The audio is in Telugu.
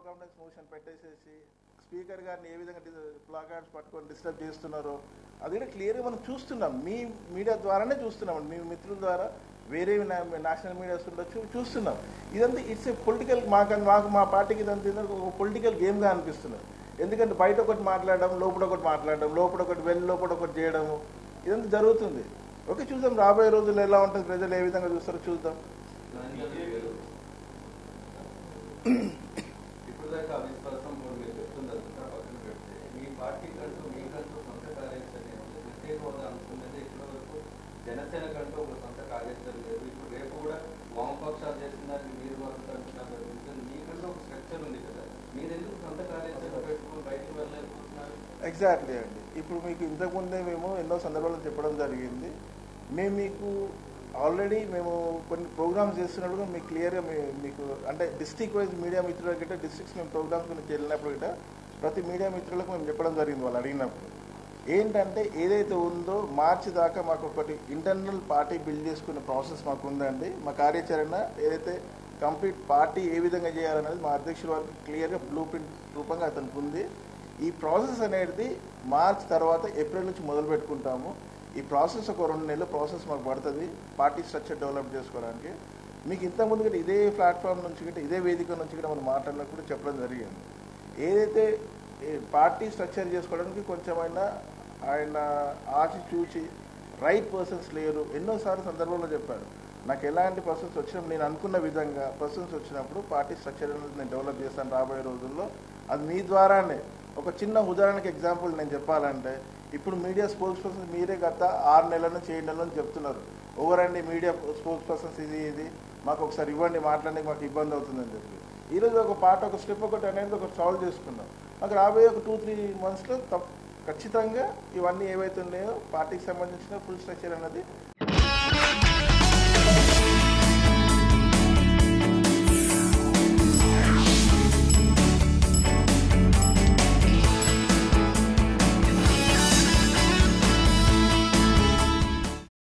కాన్ఫిడెన్స్ మోషన్ పెట్టేసేసి స్పీకర్ గారిని ఏ విధంగా ప్లాకార్డ్స్ పట్టుకొని డిస్టర్బ్ చేస్తున్నారో అది కూడా క్లియర్గా మనం చూస్తున్నాం. మీ మీడియా ద్వారానే చూస్తున్నాం, మీ మిత్రుల ద్వారా వేరే నేషనల్ మీడియాస్ ఉండొచ్చు చూస్తున్నాం. ఇదంతా ఇట్స్ ఏ పొలిటికల్ మాకు మా పార్టీకి ఇదంతా ఒక పొలిటికల్ గేమ్గా అనిపిస్తున్నది. ఎందుకంటే బయట ఒకటి మాట్లాడడం, లోపల ఒకటి మాట్లాడడం, లోపల ఒకటి లోపల ఒకటి చేయడము ఇదంతా జరుగుతుంది. ఓకే, చూద్దాం రాబోయే రోజుల్లో ఎలా ఉంటుంది, ప్రజలు ఏ విధంగా చూస్తారో చూద్దాం. ఇప్పుడు దాకా అవిశ్వాసం మీరు చెప్తున్నారు పక్కన పెడితే మీ పార్టీ కంటూ మీకంటూ సొంత కార్యాచరణ ప్రత్యేక హోదా అనుకున్నది ఇప్పటి వరకు జనసేన కంటూ ఒక సొంత కార్యాచరణ లేదు. ఇప్పుడు రేపు కూడా వామపక్షాలు చేస్తున్నారు, మీరు మాకు అంటున్నారు, మీకంటూ ఒక స్ట్రక్చర్ ఉంది కదా, మీరు ఎందుకు సొంత కార్యాచరణ పెట్టుకుని బయటకు వెళ్ళలేకపోతున్నారు? ఎగ్జాక్ట్లీ అండి. ఇప్పుడు మీకు ఇంతకుముందే మేము ఎన్నో సందర్భాల్లో చెప్పడం జరిగింది. మేము మీకు ఆల్రెడీ మేము కొన్ని ప్రోగ్రామ్స్ చేస్తున్నప్పుడు మీకు క్లియర్గా మీకు అంటే డిస్ట్రిక్ట్ వైజ్ మీడియా మిత్రుల గిట్ట డిస్ట్రిక్ట్స్ మేము ప్రోగ్రామ్స్ గురించి వెళ్ళినప్పుడు గిట్ట ప్రతి మీడియా మిత్రులకు మేము చెప్పడం జరిగింది. వాళ్ళు అడిగినప్పుడు ఏంటంటే ఏదైతే ఉందో మార్చి దాకా మాకు ఒకటి ఇంటర్నల్ పార్టీ బిల్డ్ చేసుకునే ప్రాసెస్ మాకు ఉందండి. మా కార్యాచరణ ఏదైతే కంప్లీట్ పార్టీ ఏ విధంగా చేయాలనేది మా అధ్యక్షుల వారికి క్లియర్గా బ్లూ ప్రింట్ రూపంగా అతనికి ఉంది. ఈ ప్రాసెస్ అనేది మార్చ్ తర్వాత ఏప్రిల్ నుంచి మొదలు పెట్టుకుంటాము. ఈ ప్రాసెస్ ఒక 2 నెలల ప్రాసెస్ మాకు పడుతుంది పార్టీ స్ట్రక్చర్ డెవలప్ చేసుకోవడానికి. మీకు ఇంతకుముందు కూడా ఇదే ప్లాట్ఫామ్ నుంచి కూడా ఇదే వేదిక నుంచి కూడా మనం మాట్లాడినప్పుడు చెప్పడం జరిగింది. ఏదైతే పార్టీ స్ట్రక్చర్ చేసుకోవడానికి కొంచెమైనా ఆయన ఆచి చూచి రైట్ పర్సన్స్ లేరు. ఎన్నోసార్లు సందర్భంలో చెప్పారు, నాకు ఎలాంటి పర్సన్స్ వచ్చినప్పుడు నేను అనుకున్న విధంగా పర్సన్స్ వచ్చినప్పుడు పార్టీ స్ట్రక్చర్ అనేది నేను డెవలప్ చేస్తాను రాబోయే రోజుల్లో. అది మీ ద్వారానే. ఒక చిన్న ఉదాహరణకి ఎగ్జాంపుల్ నేను చెప్పాలంటే, ఇప్పుడు మీడియా స్పోక్స్ పర్సన్స్ మీరే గత 6 నెలల నుంచి 7 నెలల నుంచి చెప్తున్నారు, ఓవరండి మీడియా స్పోక్స్ పర్సన్స్ ఇది మాకు ఒకసారి ఇవ్వండి, మాట్లాడడానికి మాకు ఇబ్బంది అవుతుందని చెప్పి. ఈరోజు ఒక స్టెప్ ఒకటి అనేది ఒకటి సాల్వ్ చేసుకున్నాం. మాకు రాబోయే ఒక 2-3 మంత్స్లో ఖచ్చితంగా ఇవన్నీ ఏవైతే ఉన్నాయో పార్టీకి సంబంధించిన ఫుల్ స్ట్రక్చర్ అనేది